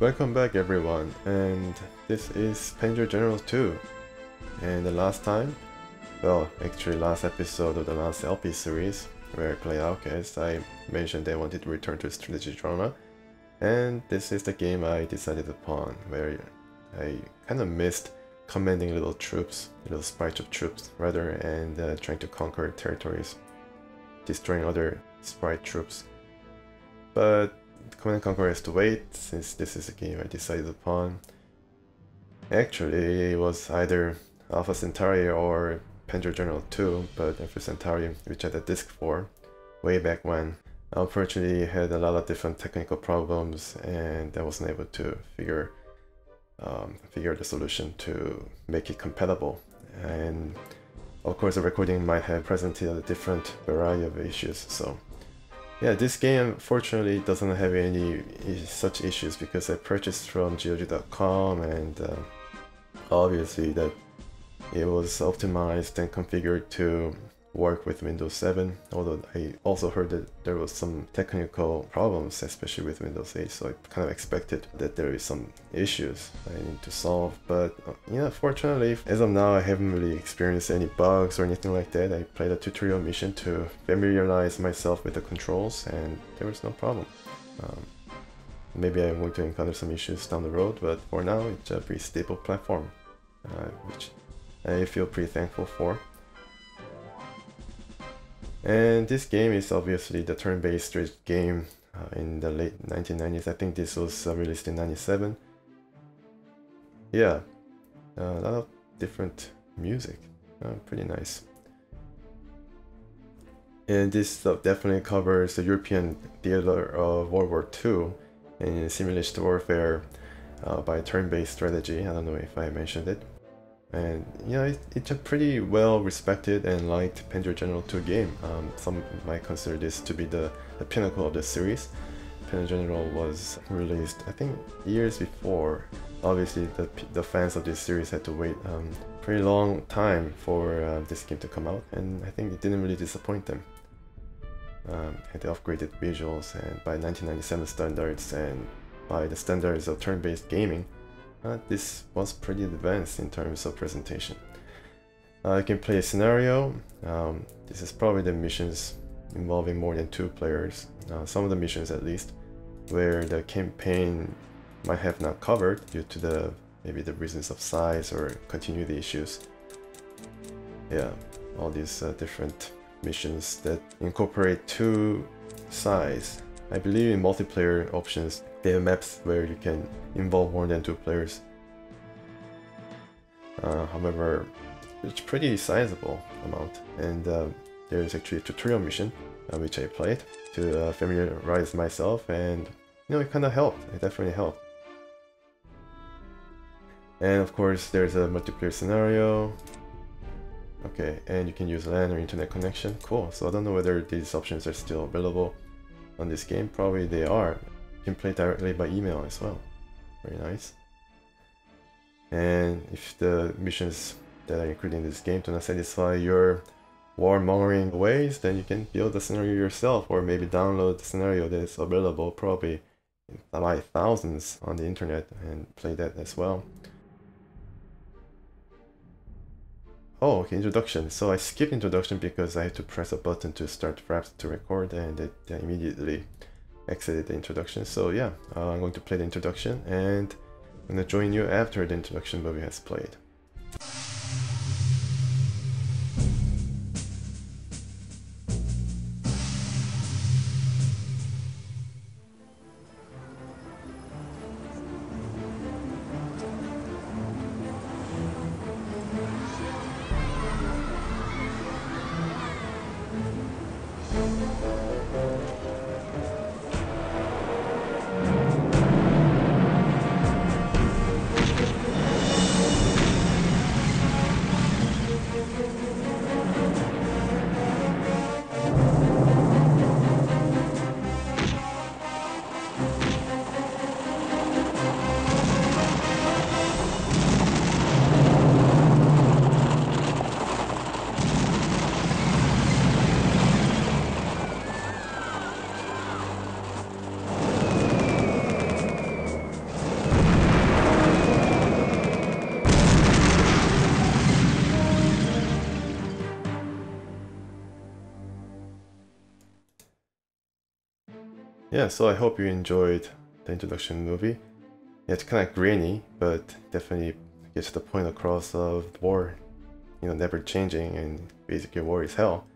Welcome back everyone, and this is Panzer General II. And the last time, well actually last episode of the last LP series where I played Outcast, I mentioned I wanted to return to strategy genre, and this is the game I decided upon, where I kind of missed commanding little troops, little sprite of troops rather, and trying to conquer territories, destroying other sprite troops. But Command & Conquer has to wait, since this is a game I decided upon. Actually, it was either Alpha Centauri or Panzer General II, but Alpha Centauri, which I had a disc for, way back when. Unfortunately, it had a lot of different technical problems, and I wasn't able to figure the solution to make it compatible. And of course, the recording might have presented a different variety of issues, so yeah, this game unfortunately doesn't have any such issues because I purchased from GOG.com, and obviously that it was optimized and configured to work with Windows 7, although I also heard that there was some technical problems, especially with Windows 8, so I kind of expected that there is some issues I need to solve. But yeah, fortunately, as of now, I haven't really experienced any bugs or anything like that. I played a tutorial mission to familiarize myself with the controls, and there was no problem. Maybe I'm going to encounter some issues down the road, but for now, it's a pretty stable platform, which I feel pretty thankful for. And this game is obviously the turn-based strategy game in the late 1990s. I think this was released in 97. Yeah, a lot of different music, pretty nice. And this stuff definitely covers the European theater of World War II and simulation warfare by turn-based strategy. I don't know if I mentioned it. And yeah, it's a pretty well respected and liked Panzer General II game. Some might consider this to be the pinnacle of the series. Panzer General was released, I think, years before. Obviously, the fans of this series had to wait pretty long time for this game to come out, and I think it didn't really disappoint them. Had the upgraded visuals, and by 1997 standards and by the standards of turn-based gaming, this was pretty advanced in terms of presentation. You can play a scenario. This is probably the missions involving more than 2 players. Some of the missions, at least, where the campaign might have not covered due to maybe the reasons of size or continuity issues. Yeah, all these different missions that incorporate 2 sides. I believe in multiplayer options, they have maps where you can involve more than 2 players. However, it's pretty sizable amount, and there's actually a tutorial mission which I played to familiarize myself, and you know, it kind of helped. It definitely helped. And of course, there's a multiplayer scenario. Okay, and you can use LAN or internet connection. Cool. So I don't know whether these options are still available on this game. Probably they are. You can play directly by email as well. Very nice. And if the missions that are included in this game do not satisfy your warmongering ways, then you can build the scenario yourself, or maybe download the scenario that is available probably by thousands on the internet and play that as well. Oh, okay, introduction. So I skipped introduction because I had to press a button to start Fraps to record, and it immediately exited the introduction. So yeah, I'm going to play the introduction, and I'm going to join you after the introduction movie has played. yeah, so I hope you enjoyed the introduction movie. Yeah, it's kind of grainy, but definitely gets the point across of war, never changing, and basically war is hell.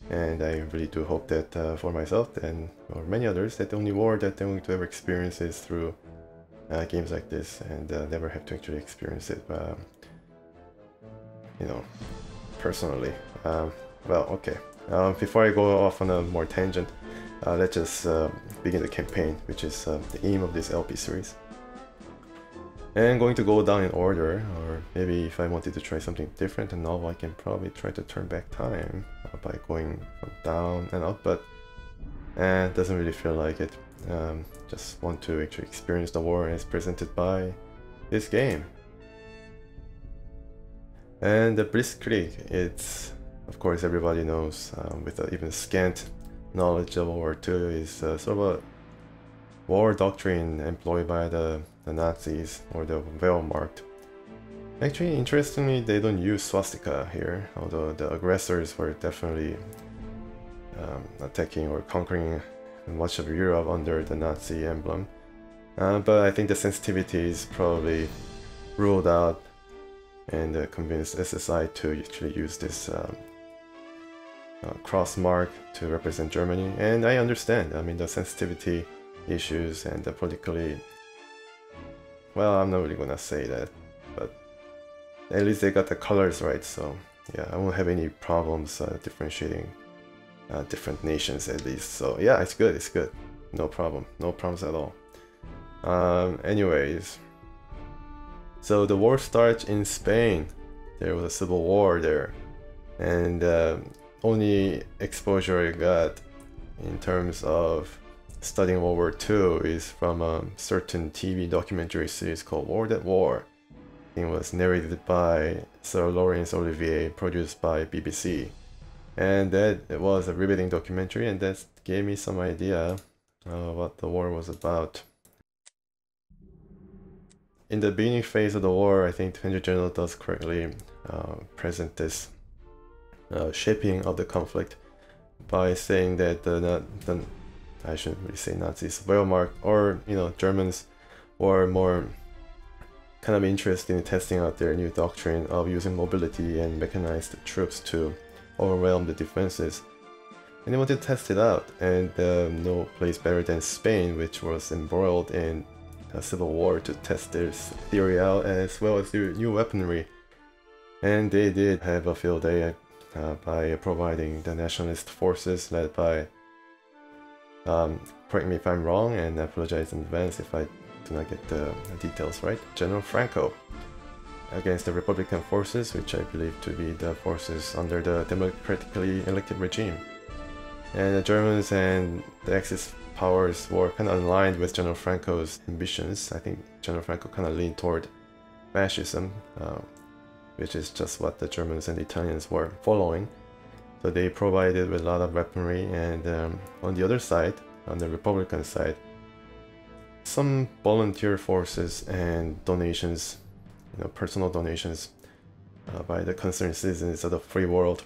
And I really do hope that for myself and or many others, that the only war that they're going to ever experience is through games like this, and never have to actually experience it, personally. Well, okay. Before I go off on a more tangent, let's just begin the campaign, which is the aim of this LP series. And I'm going to go down in order, or maybe if I wanted to try something different and novel, I can probably try to turn back time by going from down and up, but it doesn't really feel like it. Just want to actually experience the war as presented by this game. And the Blitzkrieg, it's, of course, everybody knows, with even scant knowledge of World War II, is sort of a war doctrine employed by the Nazis, or the Wehrmacht. Actually, interestingly, they don't use swastika here, although the aggressors were definitely attacking or conquering much of Europe under the Nazi emblem. But I think the sensitivity is probably ruled out and convinced SSI to actually use this cross mark to represent Germany. And I understand, I mean, the sensitivity issues and the politically, well, I'm not really gonna say that, but at least they got the colors right, so yeah, I won't have any problems differentiating different nations at least. So yeah, it's good, no problems at all. Anyways, so the war starts in Spain. There was a civil war there, and only exposure I got in terms of studying World War II is from a certain TV documentary series called World at War. It was narrated by Sir Laurence Olivier, produced by BBC. And that was a riveting documentary, and that gave me some idea what the war was about. In the beginning phase of the war, I think Panzer General does correctly present this shaping of the conflict by saying that I shouldn't really say Nazis, Wehrmacht, or Germans were more kind of interested in testing out their new doctrine of using mobility and mechanized troops to overwhelm the defenses. And they wanted to test it out, and no place better than Spain, which was embroiled in a civil war, to test their theory out as well as their new weaponry. And they did have a field day by providing the nationalist forces led by, correct me if I'm wrong, and I apologize in advance if I do not get the details right, General Franco, against the Republican forces, which I believe to be the forces under the democratically elected regime. And the Germans and the Axis powers were kind of aligned with General Franco's ambitions. I think General Franco kind of leaned toward fascism, which is just what the Germans and the Italians were following. So they provided with a lot of weaponry, and on the other side, on the Republican side, some volunteer forces and donations, personal donations by the concerned citizens of the free world,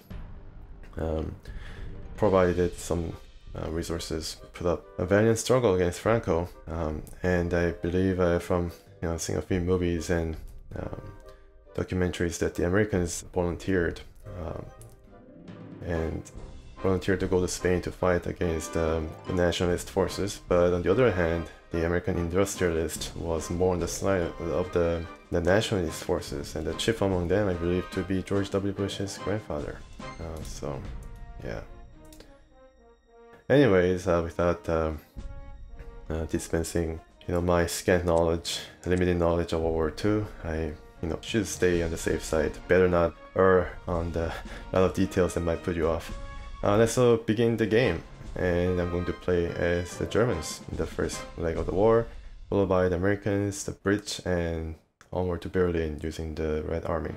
provided some resources, put up a valiant struggle against Franco. And I believe from seeing a few movies and documentaries that the Americans volunteered to go to Spain to fight against the nationalist forces. But on the other hand, the American industrialist was more on the side of the nationalist forces, and the chief among them I believe to be George W. Bush's grandfather. So yeah. Anyways, without dispensing my scant knowledge, limited knowledge of World War II, I should stay on the safe side. Better not err on the lot of details that might put you off. Let's begin the game, and I'm going to play as the Germans in the first leg of the war, followed by the Americans, the British, and onward to Berlin using the Red Army.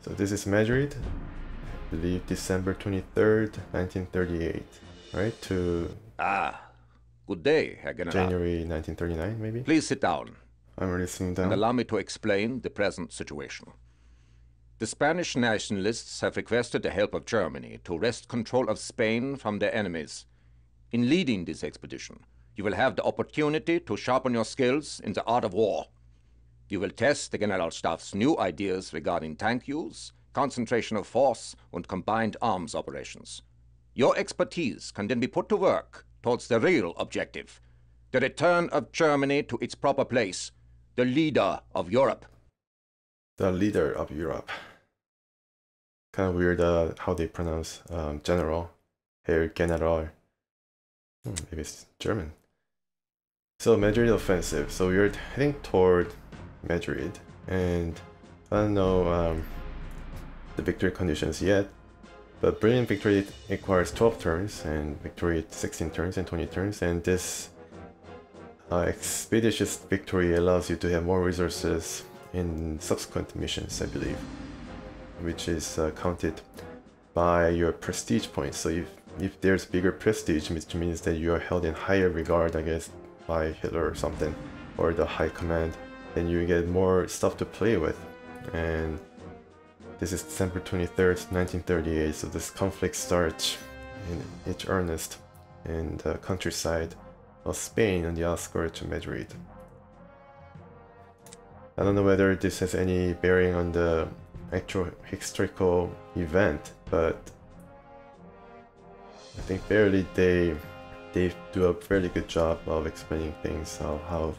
So this is Madrid, I believe December 23rd, 1938, right? To good day, Herr General. January 1939, maybe? Please sit down. I'm already sitting down. And allow me to explain the present situation. The Spanish nationalists have requested the help of Germany to wrest control of Spain from their enemies. In leading this expedition, you will have the opportunity to sharpen your skills in the art of war. You will test the Generalstab's new ideas regarding tank use, concentration of force, and combined arms operations. Your expertise can then be put to work towards the real objective, the return of Germany to its proper place, the leader of Europe. The leader of Europe. Kind of weird how they pronounce general. Herr General. Maybe it's German. So Madrid offensive. So we're heading toward Madrid, and I don't know the victory conditions yet, but brilliant victory requires 12 turns, and victory 16 turns and 20 turns, and this expeditious victory allows you to have more resources in subsequent missions, I believe, which is counted by your prestige points. So if there's bigger prestige, which means that you are held in higher regard, I guess, by Hitler or something, or the high command, then you get more stuff to play with. And this is December 23rd, 1938, so this conflict starts in its earnest in the countryside of Spain on the outskirts of Madrid. I don't know whether this has any bearing on the actual historical event, but I think fairly they do a fairly good job of explaining things, of how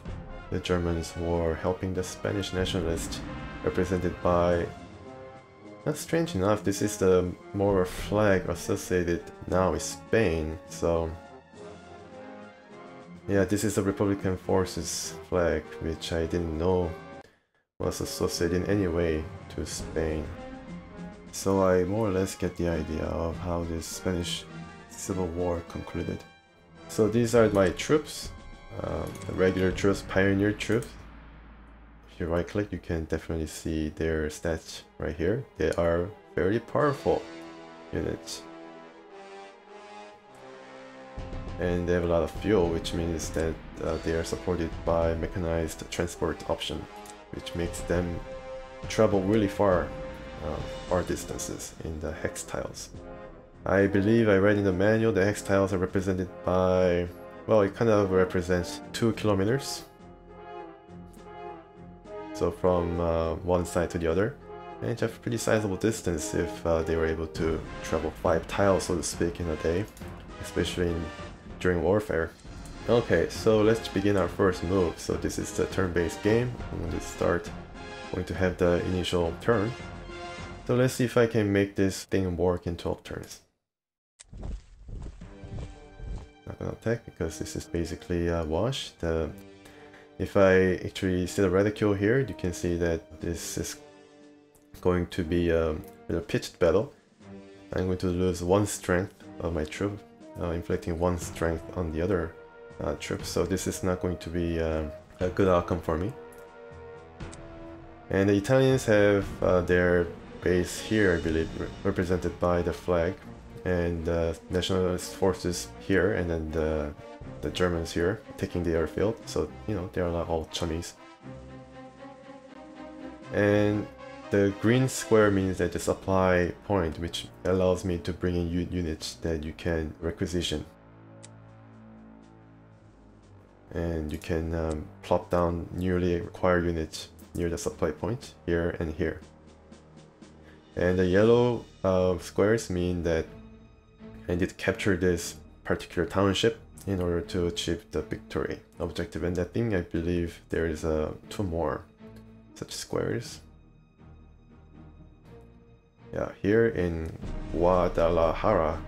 the Germans were helping the Spanish nationalists, represented by, not strange enough, this is the more flag associated now with Spain, so yeah, this is the Republican Forces flag, which I didn't know was associated in any way to Spain. So I more or less get the idea of how this Spanish Civil War concluded. So these are my troops, the regular troops, pioneer troops. If you right click, you can definitely see their stats right here. They are very powerful units. And they have a lot of fuel, which means that they are supported by mechanized transport option, which makes them travel really far distances in the hex tiles. I believe I read in the manual the hex tiles are represented by, well, it kind of represents 2 kilometers. So from one side to the other, and it's a pretty sizable distance if they were able to travel 5 tiles, so to speak, in a day, especially during warfare. Okay, so let's begin our first move. So this is the turn-based game. I'm going to have the initial turn. So let's see if I can make this thing work in 12 turns. Not gonna attack because this is basically a wash. If I actually see the reticule here, you can see that this is going to be a pitched battle. I'm going to lose 1 strength of my troop, inflicting 1 strength on the other troops. So this is not going to be a good outcome for me. And the Italians have their base here, I believe, represented by the flag, and nationalist forces here, and then the Germans here taking the airfield. So, you know, they're all chummies. And the green square means that the supply point, which allows me to bring in units that you can requisition. And you can plop down newly acquired units near the supply point, here and here. And the yellow squares mean that I need to capture this particular township in order to achieve the victory objective. And I think, I believe there is 2 more such squares. Yeah, here in Guadalajara.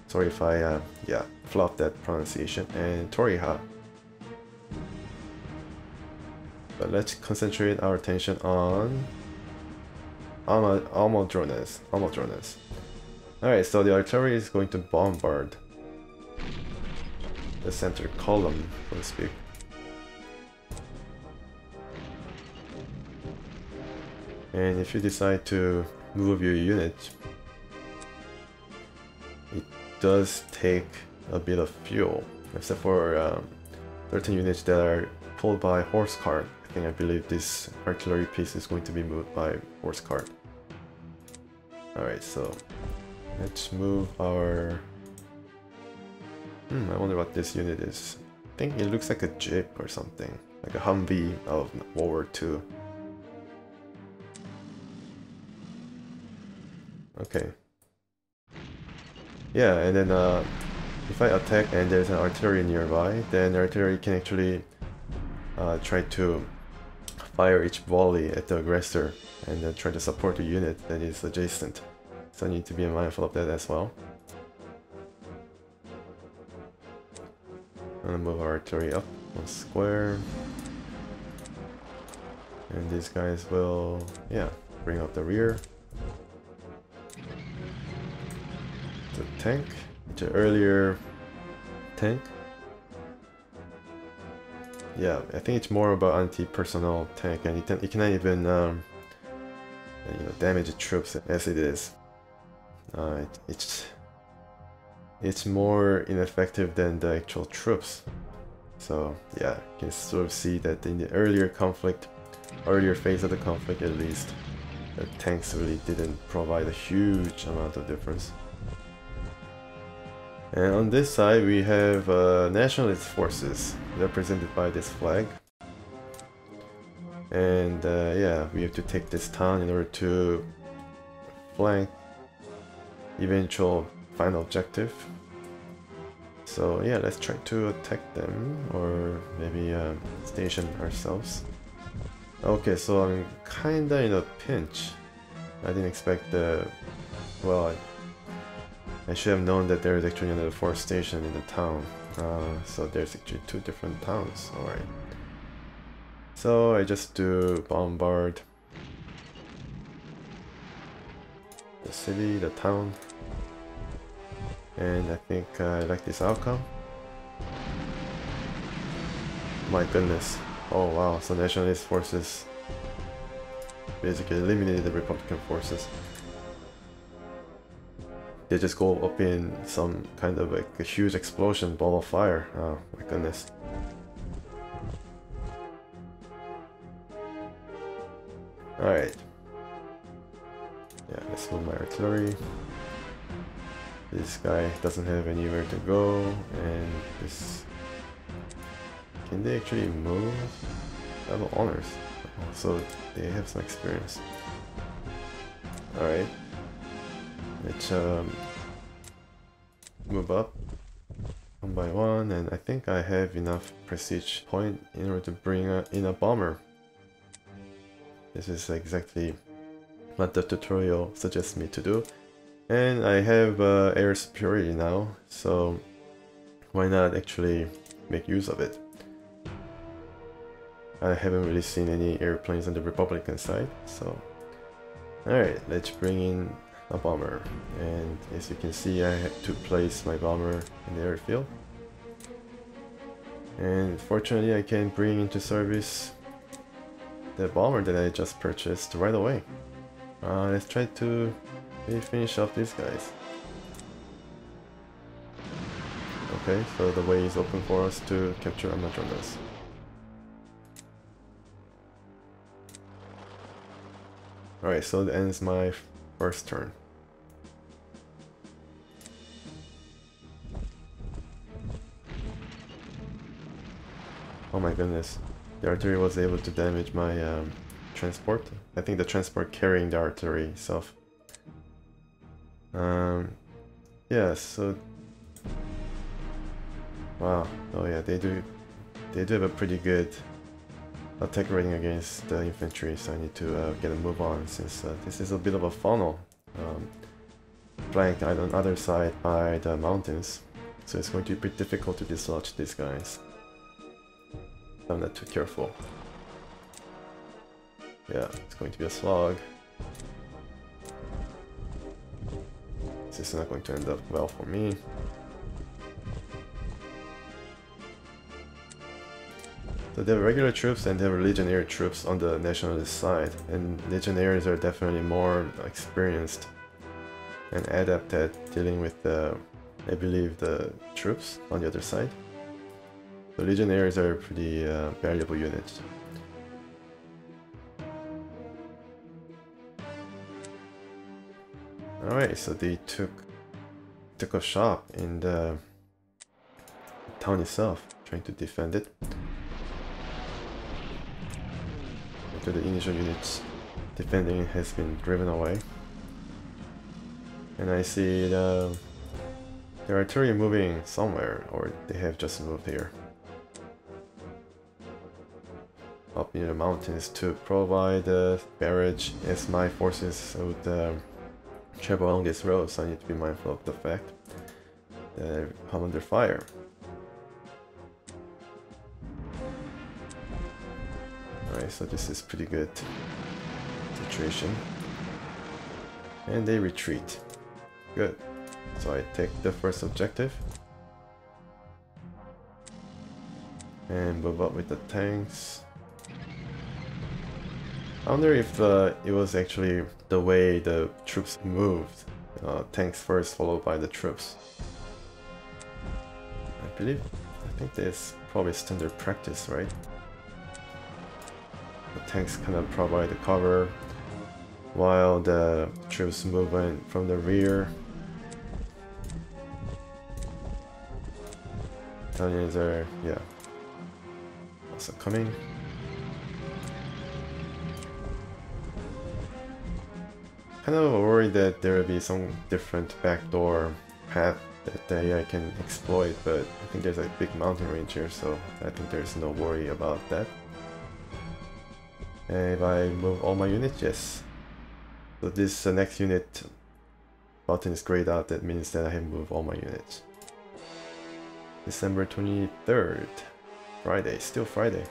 Sorry if I flubbed that pronunciation. And Torija. But let's concentrate our attention on Almodrones. Alright, so the artillery is going to bombard the center column, so to speak. And if you decide to move your unit, it does take a bit of fuel, except for certain units that are pulled by horse cart. I attacking, I believe this artillery piece is going to be moved by force cart. Alright, so let's move our... I wonder what this unit is. I think it looks like a Jeep or something, like a Humvee of World War II. Okay. Yeah, and then if I attack and there's an artillery nearby, then the artillery can actually try to fire each volley at the aggressor and then try to support the unit that is adjacent. So I need to be mindful of that as well. I'm gonna move our artillery up 1 square. And these guys will, yeah, bring up the rear. The tank, the earlier tank. Yeah, I think it's more about anti-personnel tank, and it cannot even damage the troops as it is. It's more ineffective than the actual troops. So yeah, you can sort of see that in the earlier phase of the conflict at least, the tanks really didn't provide a huge amount of difference. And on this side we have nationalist forces represented by this flag. And yeah, we have to take this town in order to flank eventual final objective. So yeah, let's try to attack them, or maybe station ourselves. Okay, so I'm kinda in a pinch. I didn't expect well, I should have known that there is actually another force station in the town. So there's actually 2 different towns, alright. So I just do bombard the city, the town. And I think I like this outcome. My goodness. Oh wow, so nationalist forces basically eliminated the Republican forces. They just go up in some kind of like a huge explosion, ball of fire. Oh my goodness. Alright. Yeah, let's move my artillery. This guy doesn't have anywhere to go, and this... Can they actually move? Level honors. So they have some experience. Alright. Let's move up 1 by 1, and I think I have enough prestige point in order to bring in a bomber. This is exactly what the tutorial suggests me to do. And I have air superiority now, so why not actually make use of it? I haven't really seen any airplanes on the Republican side, so... Alright, let's bring in a bomber. And as you can see, I had to place my bomber in the airfield. And fortunately I can bring into service the bomber that I just purchased right away. Let's try to finish off these guys. Okay, so the way is open for us to capture Amazonas. Alright, so that ends my first turn. Oh my goodness, the artillery was able to damage my transport. I think the transport carrying the artillery itself. Yeah, so... Wow, oh yeah, they do have a pretty good attack rating against the infantry, so I need to get a move on, since this is a bit of a funnel, flanked on the other side by the mountains, so it's going to be difficult to dislodge these guys. I'm not too careful. Yeah, it's going to be a slog. This is not going to end up well for me. So they have regular troops and they have legionnaire troops on the nationalist side, and legionnaires are definitely more experienced and adept at dealing with I believe, the troops on the other side. The legionnaires are pretty valuable units. Alright, so they took a shop in the town itself, trying to defend it. After the initial units defending has been driven away. And I see the artillery moving somewhere, or they have just moved here. Up near the mountains to provide a barrage as my forces would travel along this road, so I need to be mindful of the fact that I come under fire. Alright, so this is pretty good situation. And they retreat. Good. So I take the first objective. And move up with the tanks. I wonder if it was actually the way the troops moved. Tanks first, followed by the troops. I think that's probably standard practice, right? The tanks kind of provide the cover while the troops move in from the rear. Italians are, yeah, also coming. Kind of worried that there will be some different backdoor path that the AI can exploit, but I think there's a big mountain range here, so I think there's no worry about that. And if I move all my units, yes. So this next unit button is grayed out, that means that I have moved all my units. December 23rd, Friday, still Friday.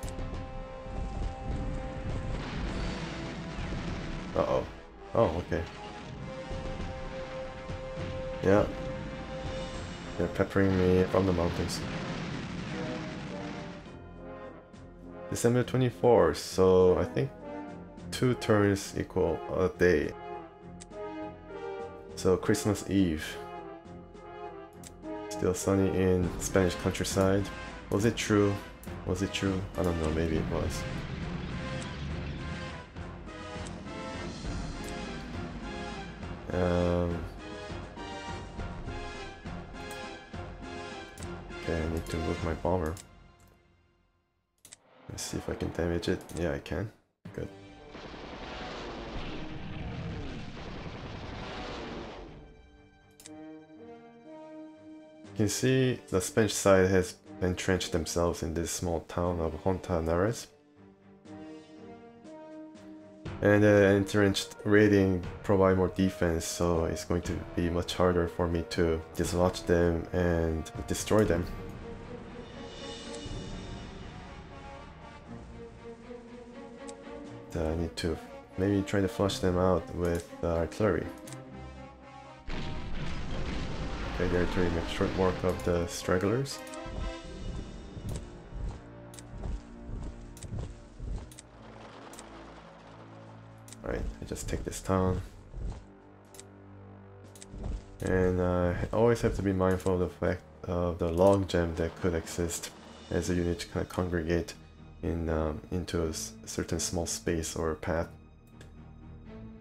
Uh-oh. Oh, okay. Yeah. They're peppering me from the mountains. December 24th, so I think 2 turns equal a day. So Christmas Eve. Still sunny in Spanish countryside. Was it true? Was it true? I don't know, maybe it was. Okay, I need to move my bomber. Let's see if I can damage it. Yeah, I can. Good. You can see the Spanish side has entrenched themselves in this small town of Honta Nares. And the entrenched raiding provide more defense, so it's going to be much harder for me to dislodge them and destroy them. I need to maybe try to flush them out with artillery. Okay, the artillery makes short work of the stragglers. Alright, I just take this town. And I always have to be mindful of the fact of the logjam that could exist as the units kind of congregate in into a certain small space or path.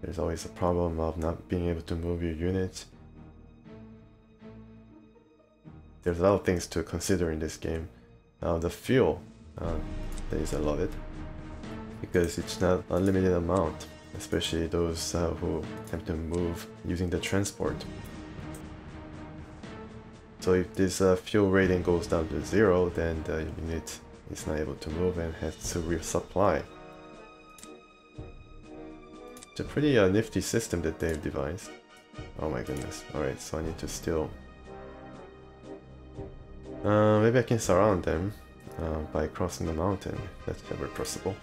There's always a problem of not being able to move your units. There's a lot of things to consider in this game. The fuel, that is, I love it, because it's not a limited amount, especially those who attempt to move using the transport. So if this fuel rating goes down to 0, then the unit is not able to move and has to resupply. It's a pretty nifty system that they've devised. Oh my goodness. Alright, so I need to still... maybe I can surround them by crossing the mountain. That's ever possible.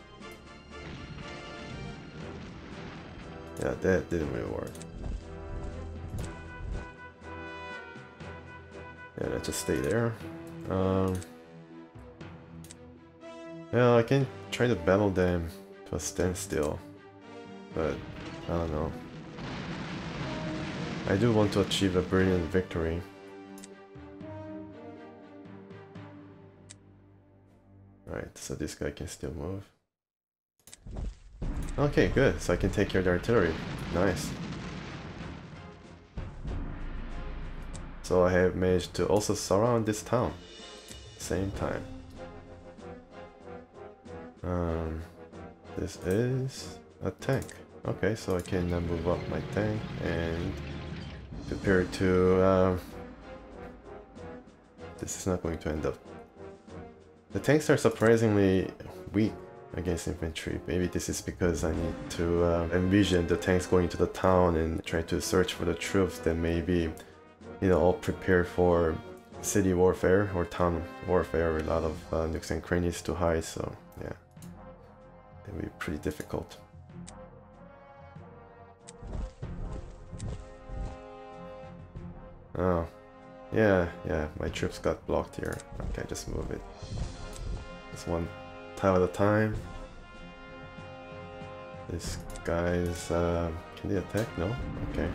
Yeah, that didn't really work. Yeah, let's just stay there. Yeah, I can try to battle them to a standstill, but I don't know. I do want to achieve a brilliant victory. Alright, so this guy can still move. Okay, good. So I can take care of the artillery. Nice. So I have managed to also surround this town. Same time. This is a tank. Okay, so I can move up my tank and prepare to... this is not going to end up. The tanks are surprisingly weak against infantry. Maybe this is because I need to envision the tanks going to the town and try to search for the troops that may be, you know, all prepared for city warfare or town warfare with a lot of nooks and crannies to hide. So yeah, it will be pretty difficult. Oh, yeah, my troops got blocked here. Okay, just move it. Just one tile at a time. This guy's, can they attack? No? Okay.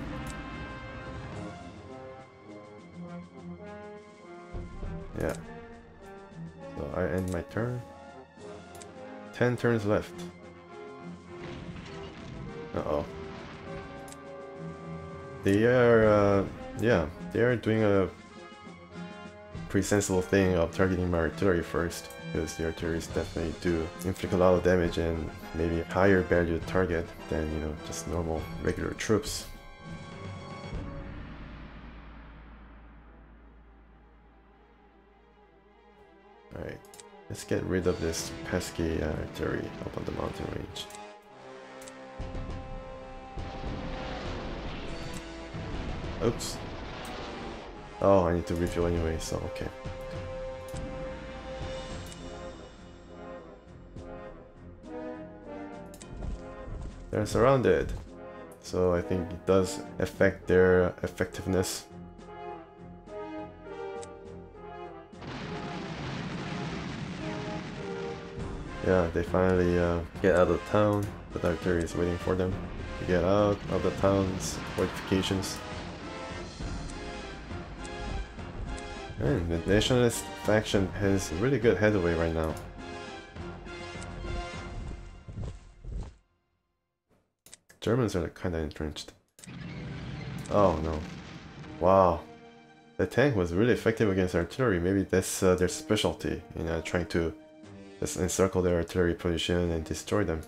Yeah. So I end my turn. 10 turns left. Uh-oh. They are, yeah, they are doing a pretty sensible thing of targeting my artillery first, because the artilleries definitely do inflict a lot of damage and maybe a higher value target than, you know, just normal regular troops. Alright, let's get rid of this pesky artillery up on the mountain range. Oops. Oh, I need to refuel anyway, so okay. They're surrounded, so I think it does affect their effectiveness. Yeah, they finally get out of town, but the artillery is waiting for them to get out of the town's fortifications. And the Nationalist faction has really good headway right now. Germans are kinda entrenched. Oh no. Wow. The tank was really effective against artillery. Maybe that's their specialty, you know, trying to just encircle their artillery position and destroy them.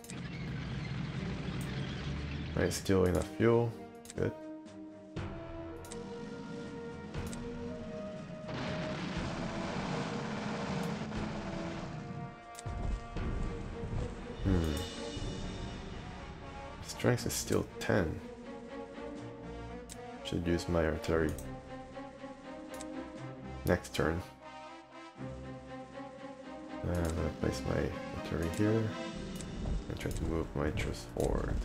Alright, still enough fuel. Good. Strength is still 10. Should use my artillery next turn. I'm gonna place my artillery here and try to move my troops forward.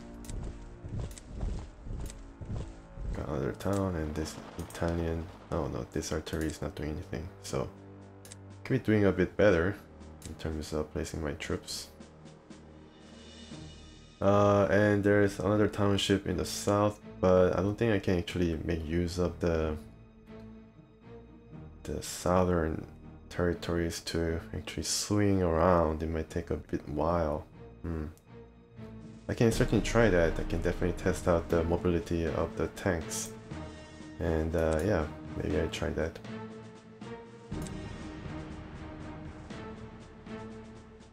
Got another town, and this Italian... oh no, this artillery is not doing anything, so could be doing a bit better in terms of placing my troops. And there's another township in the south, but I don't think I can actually make use of the southern territories to actually swing around. It might take a bit while. I can certainly try that. I can definitely test out the mobility of the tanks. And yeah, maybe I try that.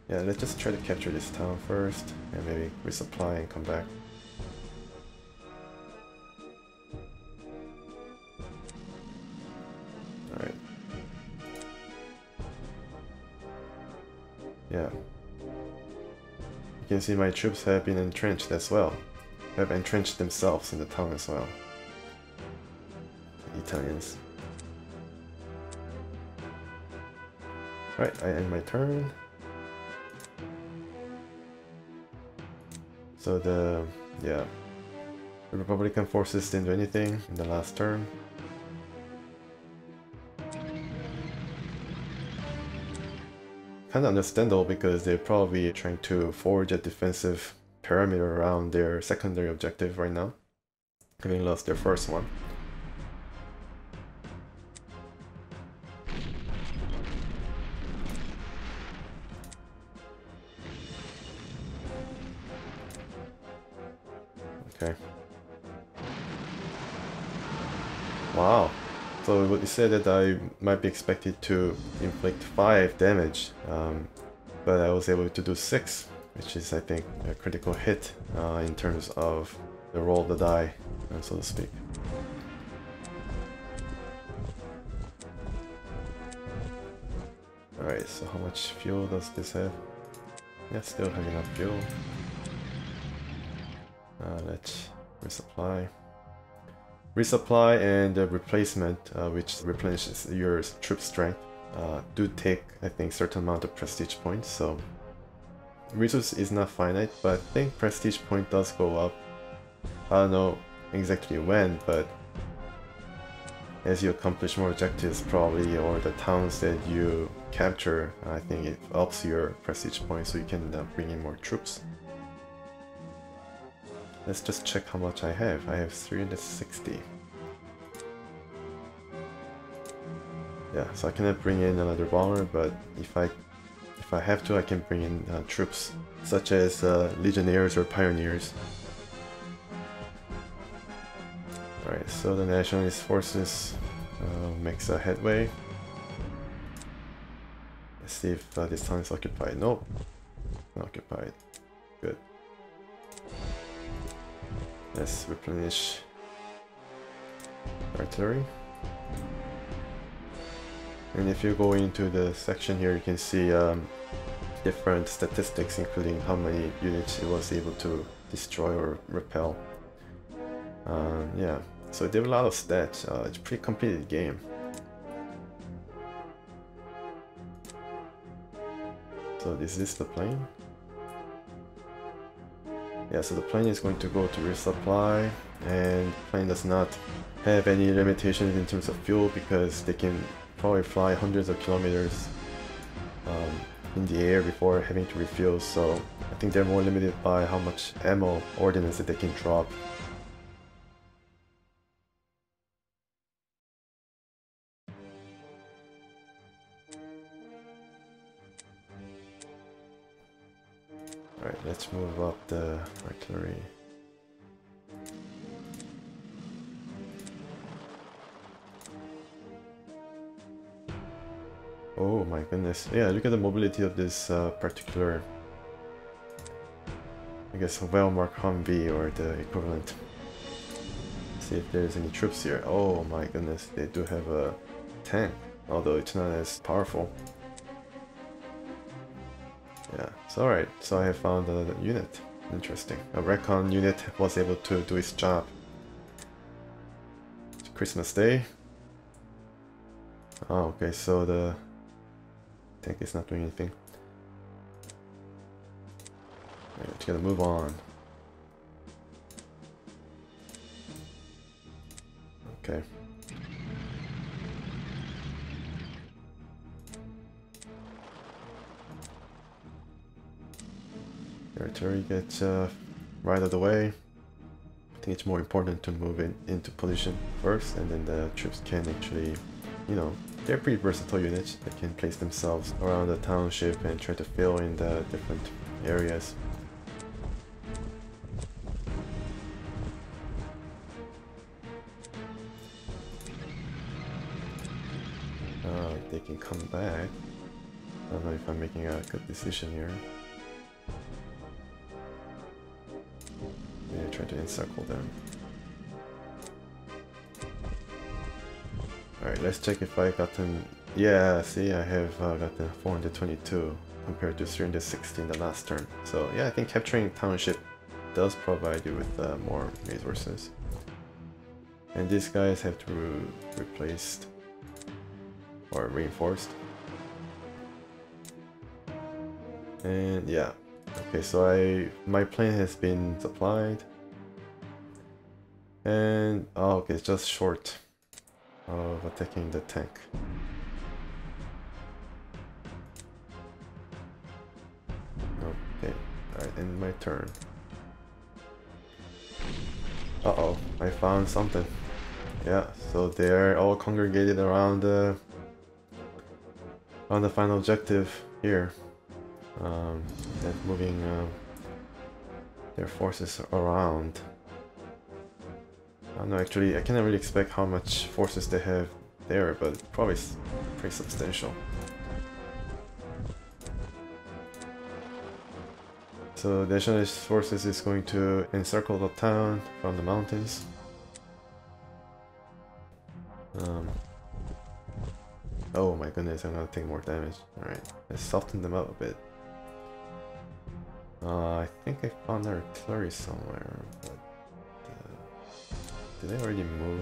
Yeah, let's just try to capture this town first, and maybe resupply and come back. Alright. Yeah. You can see my troops have been entrenched as well. Have entrenched themselves in the town as well. The Italians. Alright, I end my turn. So the Republican forces didn't do anything in the last turn. Kinda understandable, because they're probably trying to forge a defensive perimeter around their secondary objective right now, having lost their first one. Okay. Wow. So what you said that I might be expected to inflict 5 damage, but I was able to do 6, which is I think a critical hit in terms of the roll of the die, so to speak. Alright, so how much fuel does this have? Yeah, still have enough fuel. Let's resupply. Resupply and replacement, which replenishes your troop strength, do take, I think, certain amount of prestige points, so resource is not finite, but I think prestige point does go up. I don't know exactly when, but as you accomplish more objectives probably, or the towns that you capture, I think it ups your prestige points so you can bring in more troops. Let's just check how much I have. I have 360. Yeah, so I cannot bring in another bomber, but if I have to, I can bring in troops such as legionnaires or pioneers. Alright, so the nationalist forces makes a headway. Let's see if this town is occupied. Nope, not occupied. Good. Let's replenish artillery. And if you go into the section here, you can see different statistics, including how many units it was able to destroy or repel. Yeah, so there are a lot of stats. It's a pretty completed game. So is this the plane? Yeah, so the plane is going to go to resupply, and the plane does not have any limitations in terms of fuel because they can probably fly hundreds of kilometers in the air before having to refuel, so I think they're more limited by how much ammo ordnance that they can drop. Alright, let's move up the artillery. Oh my goodness. Yeah, look at the mobility of this particular, I guess, well-marked Humvee or the equivalent. Let's see if there's any troops here. Oh my goodness, they do have a tank, although it's not as powerful. Yeah, so alright, so I have found another unit. Interesting. A recon unit was able to do its job. It's Christmas Day. Oh, okay, so the tank is not doing anything. Right, let's gotta move on. Okay. The artillery gets right out of the way. I think it's more important to move into position first, and then the troops can actually, you know, they're pretty versatile units that can place themselves around the township and try to fill in the different areas. They can come back. I don't know if I'm making a good decision here. Yeah, try to encircle them. Alright, let's check if I gotten... Yeah, see, I have gotten 422 compared to 316 the last turn. So yeah, I think capturing township does provide you with more resources. And these guys have to be replaced or reinforced. And yeah, okay, so my plane has been supplied. And oh, okay, it's just short of attacking the tank. Okay, alright, end my turn. Uh-oh, I found something. Yeah, so they're all congregated around the final objective here. And moving their forces around. I don't know, actually, I cannot really expect how much forces they have there, but probably pretty substantial. So the Nationalist forces is going to encircle the town from the mountains. Oh my goodness, I'm gonna take more damage. Alright, let's soften them up a bit. I think I found artillery somewhere, but did I already move?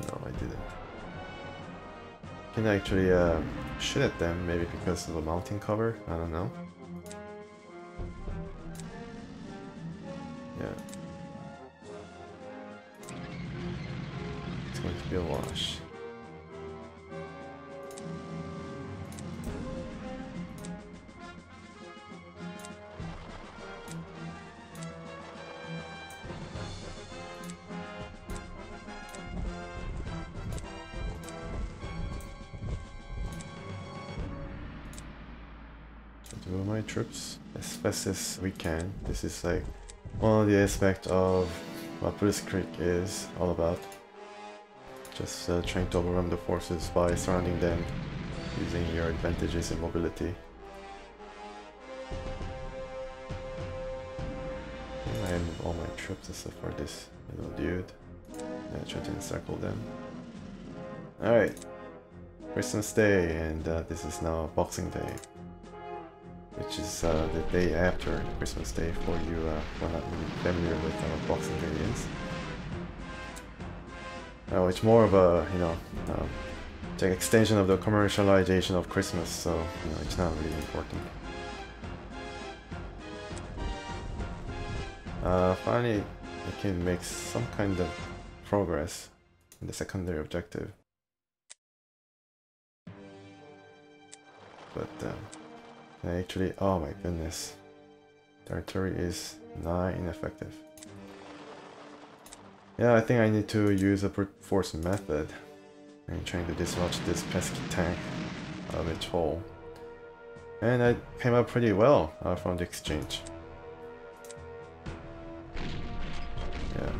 No, I didn't. Can I actually shoot at them, maybe because of the mountain cover? I don't know. Yeah. It's going to be a wash. Move my troops as fast as we can. This is like one of the aspects of what Blitzkrieg is all about. Just trying to overwhelm the forces by surrounding them, using your advantages in mobility. I have all my troops except for this little dude. I try to encircle them. Alright, Christmas Day, and this is now Boxing Day, which is the day after Christmas Day for you who are not really familiar with what Boxing Day is. It's more of a, the extension of the commercialization of Christmas, so it's not really important. Finally, I can make some kind of progress in the secondary objective. But actually, oh my goodness, the artillery is nigh ineffective. Yeah, I think I need to use a brute force method and trying to dislodge this pesky tank out of its hole. And I came out pretty well from the exchange. Yeah.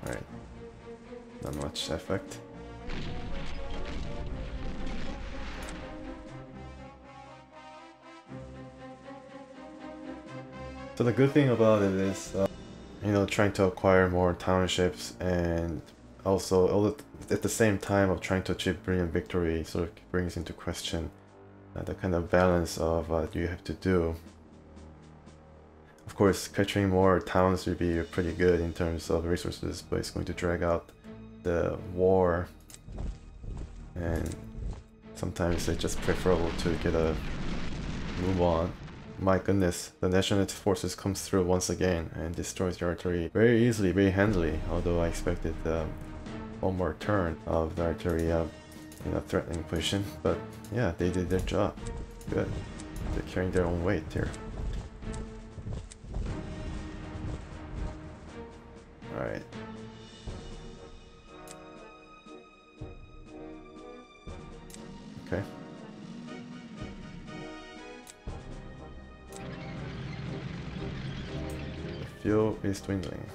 Alright. Not much effect. So the good thing about it is, trying to acquire more townships, and also at the same time of trying to achieve brilliant victory, sort of brings into question the kind of balance of what you have to do. Of course, capturing more towns will be pretty good in terms of resources, but it's going to drag out the war, and sometimes it's just preferable to get a move on. My goodness, the Nationalist forces comes through once again and destroys the artillery very easily, very handily, although I expected one more turn of the artillery in a threatening position, but yeah, they did their job. Good. They're carrying their own weight here. Alright. Okay. Fuel is dwindling.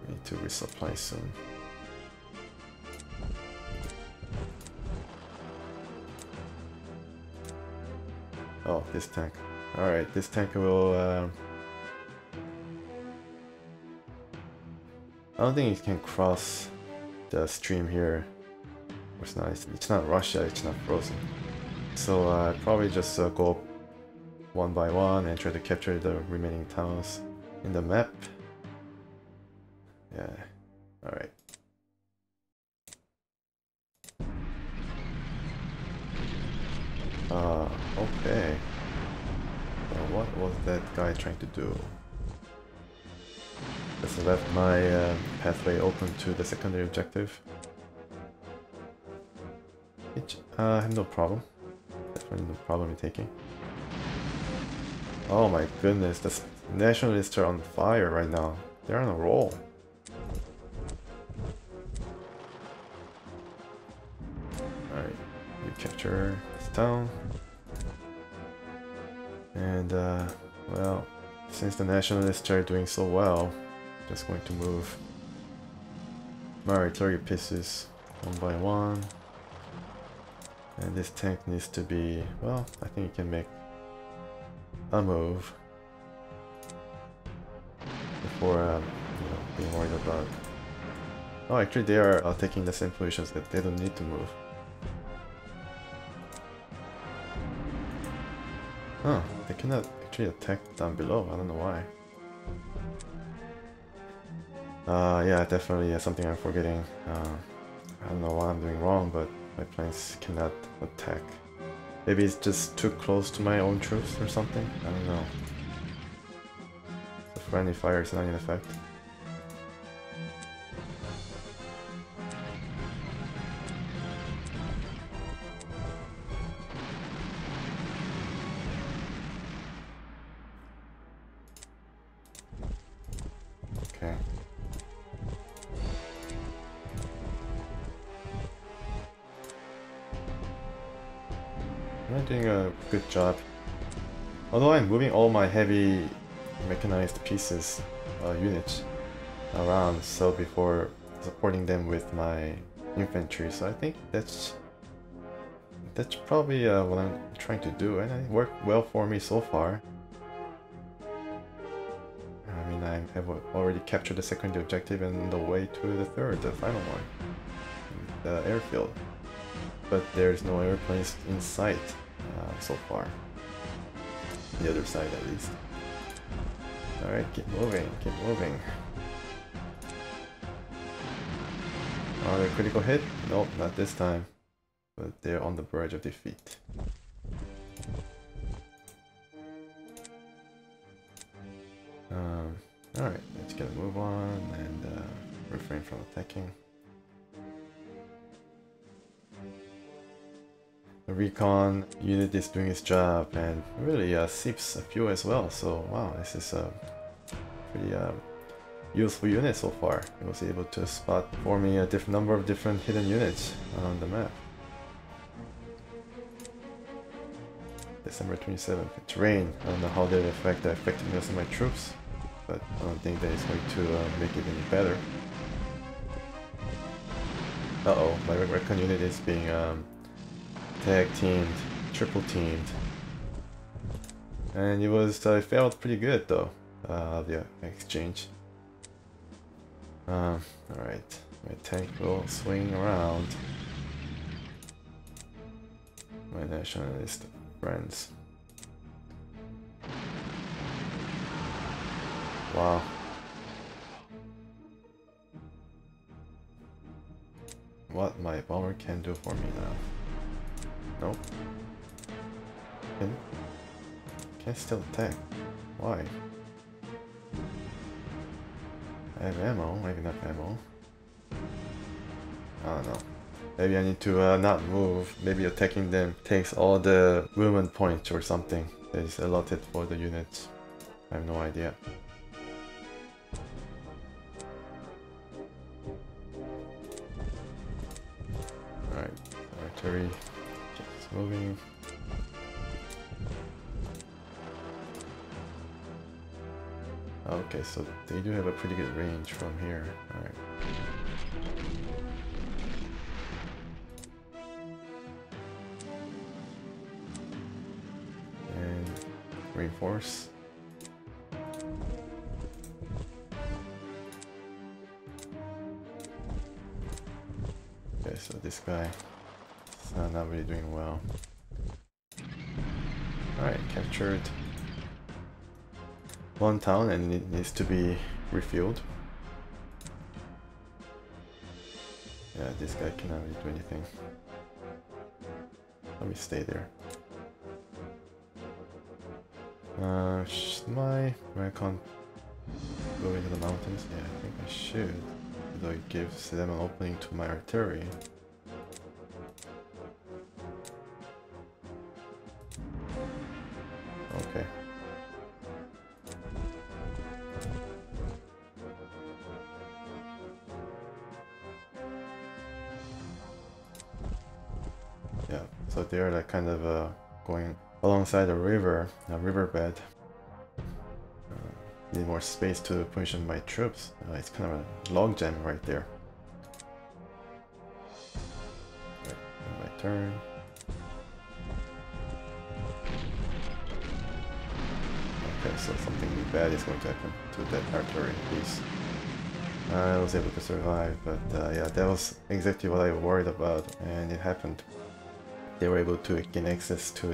We need to resupply soon. Oh, this tank. Alright, this tank will... I don't think it can cross the stream here. It's not Russia, it's not frozen. So probably just go up one by one and try to capture the remaining towns in the map. Yeah, alright. Okay. So what was that guy trying to do? Just left my pathway open to the secondary objective. I have no problem. Definitely no problem in taking. Oh my goodness, the Nationalists are on fire right now. They're on a roll. Alright, we capture this town. And well, since the Nationalists are doing so well, Just going to move my artillery pieces one by one. And this tank needs to be, well, I think it can make a move before being worried about. Oh, actually they are taking the same positions that they don't need to move. Huh, they cannot actually attack down below, I don't know why. Yeah, definitely something I'm forgetting. I don't know what I'm doing wrong, but my planes cannot attack. Maybe it's just too close to my own troops or something? I don't know. The friendly fire is not in effect. Okay. I'm doing a good job. Although I'm moving all my heavy mechanized pieces, units around so before supporting them with my infantry, so I think that's probably what I'm trying to do, and it worked well for me so far. I mean, I have already captured the second objective and on the way to the third, the final one, the airfield. But there's no airplanes in sight so far. The other side at least. Alright, keep moving, keep moving. Another critical hit? Nope, not this time. But they're on the verge of defeat. Alright, let's get a move on and refrain from attacking. The recon unit is doing its job and really seeps a few as well, so wow, this is a pretty useful unit so far. It was able to spot for me a different number of different hidden units on the map. December 27th, it's rain. I don't know how that affect the effectiveness of my troops, but I don't think that it's going to make it any better. Uh-oh, my recon unit is being tag teamed, triple teamed, and it failed pretty good though, the exchange. Alright, my tank will swing around my nationalist friends. Wow. What my bomber can do for me now. Nope. Can still attack. Why? I have ammo, maybe not ammo. I don't know. Maybe I need to not move. Maybe attacking them takes all the movement points or something that is allotted for the units. I have no idea. Alright, artillery. Moving. Okay, so they do have a pretty good range from here. Alright. And reinforce. Okay, so this guy is not really doing well. Alright, captured one town and it needs to be refueled. Yeah, this guy cannot really do anything. Let me stay there. Should my recon go into the mountains? Yeah, I think I should. Though it gives them an opening to my artillery. Okay. Yeah, so they're like kind of going alongside a riverbed. Need more space to position my troops. It's kind of a log jam right there. Right, my turn. Okay, so something bad is going to happen to that artillery piece. I was able to survive, but yeah, that was exactly what I worried about, and it happened. They were able to gain access to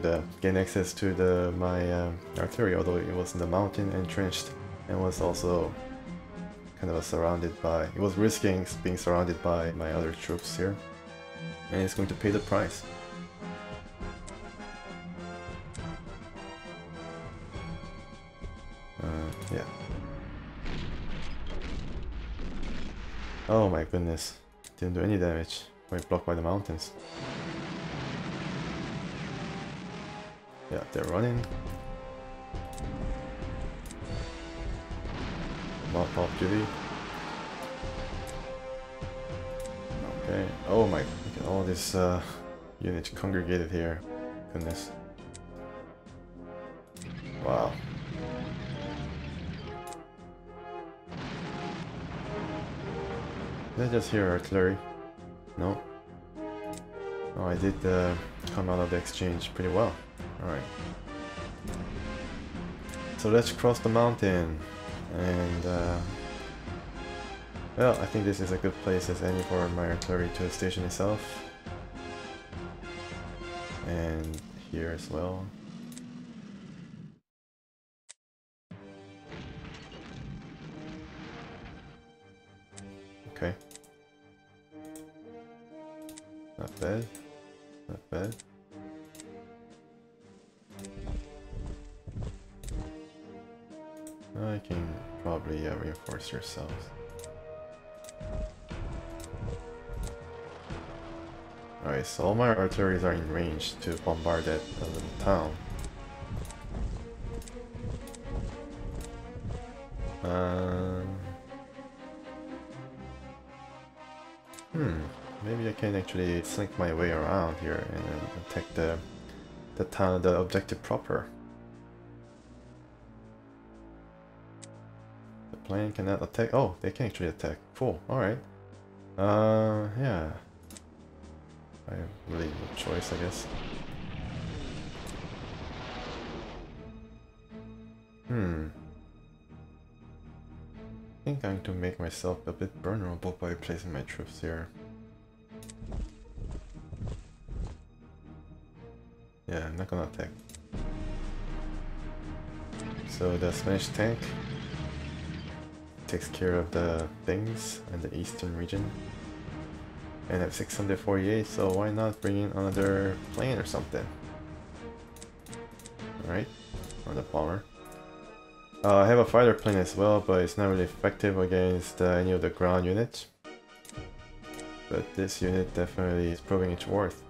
my artillery, although it was in the mountain, entrenched, and was also kind of surrounded by. It was risking being surrounded by my other troops here, and it's going to pay the price. Yeah. Oh my goodness, didn't do any damage. Quite blocked by the mountains. Yeah, they're running. Mop off duty. Okay. Oh my, look at all this units congregated here. Goodness. Wow. Did I just hear artillery? No. Oh, I did come out of the exchange pretty well. Alright. So let's cross the mountain. And, well, I think this is a good place as any for my artillery to station itself. And here as well. Okay. Not bad. Not bad. I can probably reinforce yourselves. Alright, so all my artilleries are in range to bombard that little town. Maybe I can actually slink my way around here and then attack the town, the objective proper. The plane cannot attack. Oh, they can actually attack. Cool. Alright. Yeah. I have really no choice, I guess. I think I'm going to make myself a bit vulnerable by placing my troops here. Yeah, I'm not gonna attack. So the Spanish tank takes care of the things in the eastern region. And I have 648, so why not bring in another plane or something? Alright, or the bomber. I have a fighter plane as well, but it's not really effective against any of the ground units. But this unit definitely is proving its worth.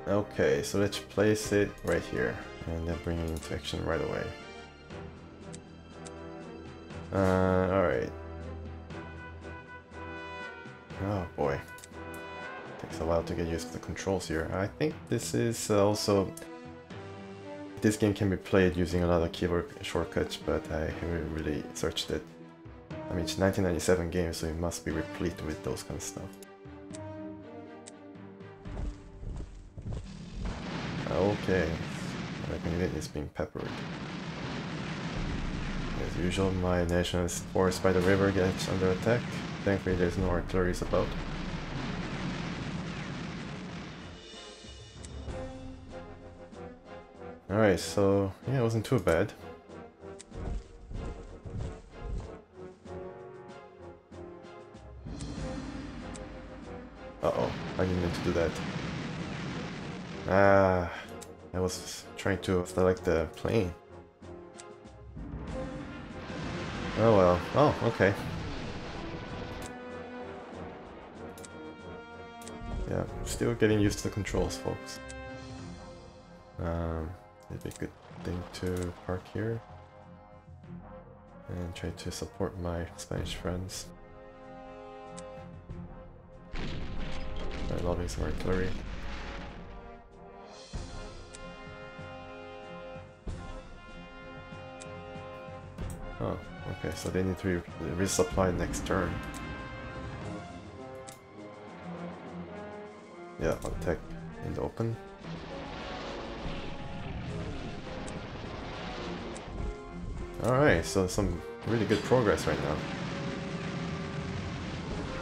Okay, so let's place it right here, and then bring it into action right away. Alright. Oh boy. Takes a while to get used to the controls here. I think this is also... This game can be played using a lot of keyboard shortcuts, but I haven't really searched it. I mean, it's a 1997 game, so it must be replete with those kind of stuff. Okay, my unit is being peppered. As usual, my nationalist force by the river gets under attack. Thankfully, there's no artillery about. Alright, so yeah, it wasn't too bad. Uh-oh, I didn't mean to do that. Ah, I was trying to select the plane. Oh well. Oh, okay. Yeah, still getting used to the controls, folks. It'd be a good thing to park here and try to support my Spanish friends by lobbing some artillery. Oh, okay, so they need to resupply next turn. Yeah, attack in the open. Alright, so some really good progress right now.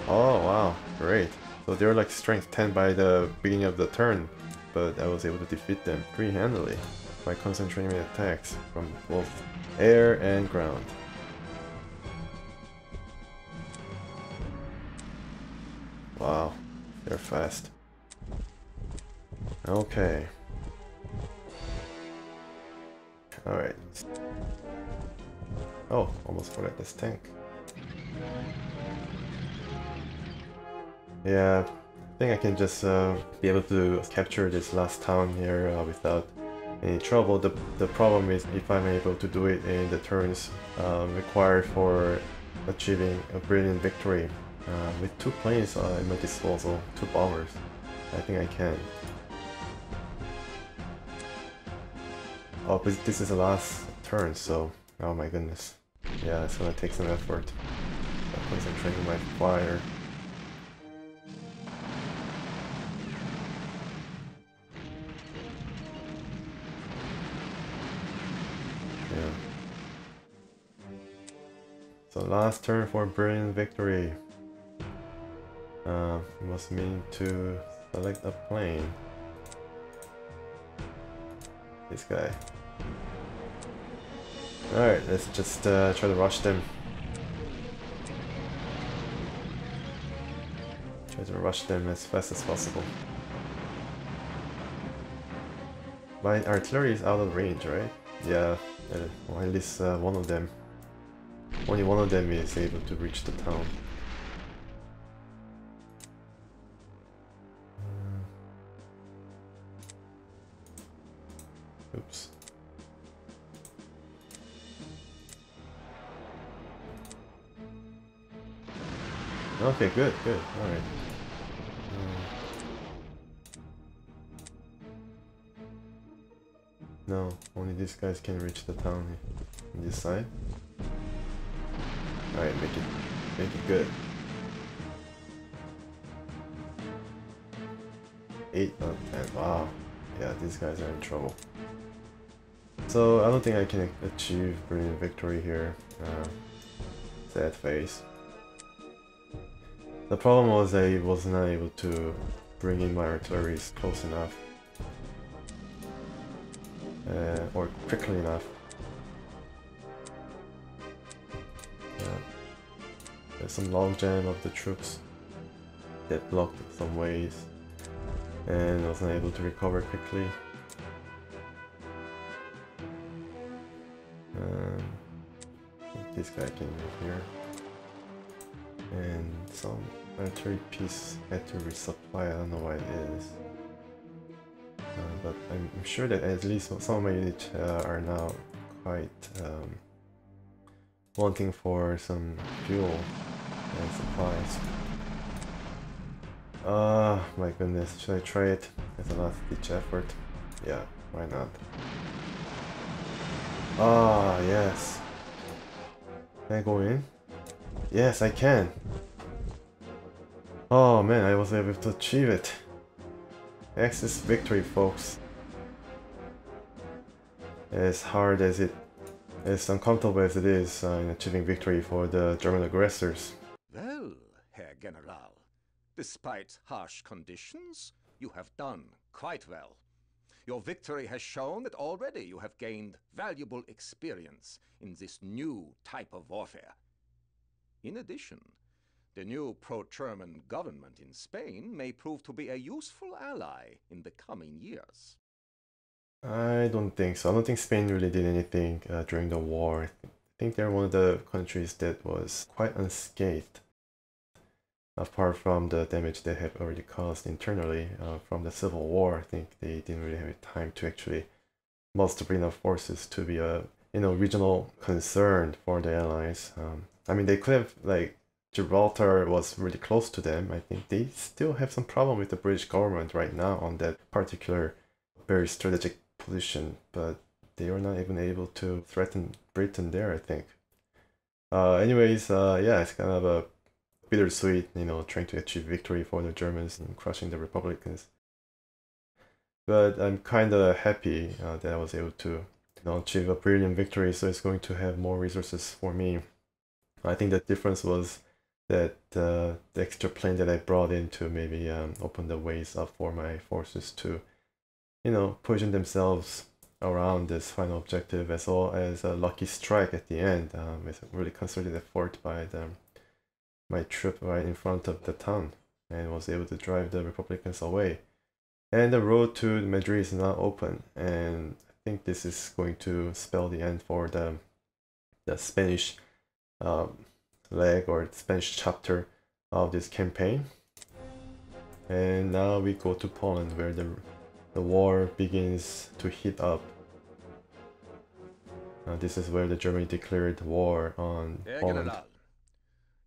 Oh wow, great. So they're like strength 10 by the beginning of the turn, but I was able to defeat them pretty handily by concentrating my attacks from both air and ground. Wow, they're fast. Okay. Alright. Oh, almost forgot this tank. Yeah, I think I can just be able to capture this last town here without any trouble. The problem is if I'm able to do it in the turns required for achieving a brilliant victory. With 2 planes at my disposal, 2 bombers, I think I can. Oh, but this is the last turn, so oh my goodness. Yeah, it's gonna take some effort. Concentrating my fire. Yeah. So last turn for brilliant victory. Must mean to select a plane. This guy. Alright, let's just try to rush them. Try to rush them as fast as possible. My artillery is out of range, right? Yeah, or at least one of them. Only one of them is able to reach the town. Oops. Okay, good, good, alright. No, only these guys can reach the town on this side. Alright, make it good. 8 out of 10, wow. Yeah, these guys are in trouble. So I don't think I can achieve brilliant victory here. Sad face. The problem was I was not able to bring in my artillery close enough. Or quickly enough. There's some logjam of the troops that blocked some ways, and I was not able to recover quickly. This guy can move here, and some artillery piece had to resupply. I don't know why it is. But I'm sure that at least some of my units are now quite wanting for some fuel and supplies. Ah, my goodness, should I try it as a last ditch effort? Yeah, why not? Ah, yes. Can I go in? Yes, I can. Oh man, I was able to achieve it. Axis victory, folks. As hard as as uncomfortable as it is in achieving victory for the German aggressors. Well, Herr General, despite harsh conditions, you have done quite well. Your victory has shown that already you have gained valuable experience in this new type of warfare. In addition, the new pro-German government in Spain may prove to be a useful ally in the coming years. I don't think so. I don't think Spain really did anything during the war. I think they're one of the countries that was quite unscathed. Apart from the damage they have already caused internally from the Civil War, I think they didn't really have time to actually muster enough forces to be a regional concern for the Allies. I mean, they could have, like, Gibraltar was really close to them. I think they still have some problem with the British government right now on that particular very strategic position, but they were not even able to threaten Britain there, I think. Anyways, yeah, it's kind of a bittersweet, you know, trying to achieve victory for the Germans and crushing the Republicans. But I'm kind of happy that I was able to, you know, achieve a brilliant victory. So it's going to have more resources for me. I think the difference was that the extra plane that I brought in to maybe open the ways up for my forces to, you know, position themselves around this final objective, as well as a lucky strike at the end. It's a really concerted effort by my troop right in front of the town, and was able to drive the Republicans away. And the road to Madrid is now open, and I think this is going to spell the end for the Spanish leg or Spanish chapter of this campaign. And now we go to Poland, where the war begins to heat up. This is where the Germany declared war on Herr Poland. General,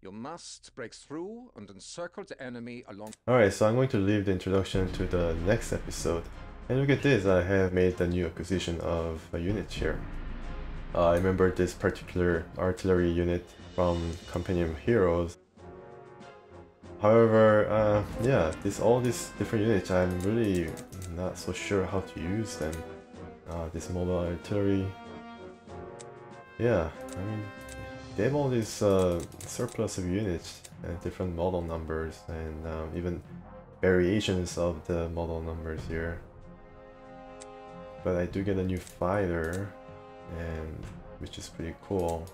you must break through and encircle the enemy along. Alright, so I'm going to leave the introduction to the next episode. And look at this, I have made a new acquisition of a unit here. I remember this particular artillery unit from Companion Heroes. However, yeah, all these different units, I'm really not so sure how to use them. This mobile artillery, yeah, I mean, they have all these surplus of units and different model numbers, and even variations of the model numbers here. But I do get a new fighter, and which is pretty cool.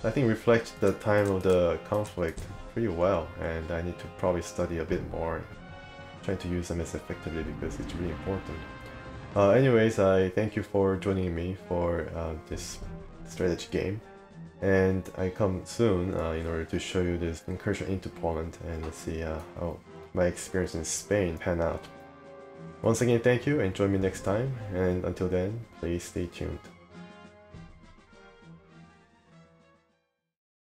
I think reflects the time of the conflict pretty well, and I need to probably study a bit more, trying to use them as effectively because it's really important. Anyways, I thank you for joining me for this strategy game, and I come soon in order to show you this incursion into Poland and see how my experience in Spain pan out. Once again, thank you, and join me next time, and until then, please stay tuned.